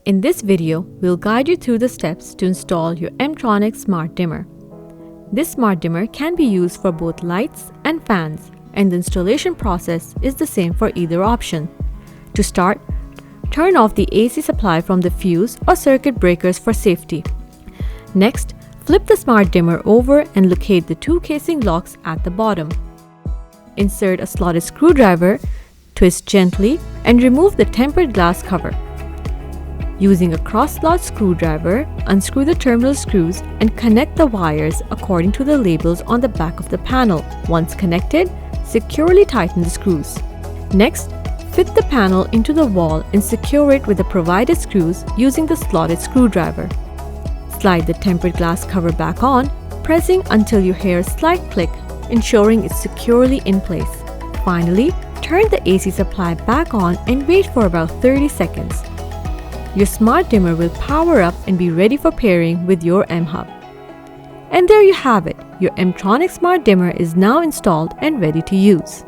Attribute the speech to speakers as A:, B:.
A: In this video, we'll guide you through the steps to install your MTronic smart dimmer. This smart dimmer can be used for both lights and fans, and the installation process is the same for either option. To start, turn off the AC supply from the fuse or circuit breakers for safety. Next, flip the smart dimmer over and locate the two casing locks at the bottom. Insert a slotted screwdriver, twist gently, and remove the tempered glass cover. Using a cross-slot screwdriver, unscrew the terminal screws and connect the wires according to the labels on the back of the panel. Once connected, securely tighten the screws. Next, fit the panel into the wall and secure it with the provided screws using the slotted screwdriver. Slide the tempered glass cover back on, pressing until you hear a slight click, ensuring it's securely in place. Finally, turn the AC supply back on and wait for about 30 seconds. Your smart dimmer will power up and be ready for pairing with your M-Hub. And there you have it, your MTronic smart dimmer is now installed and ready to use.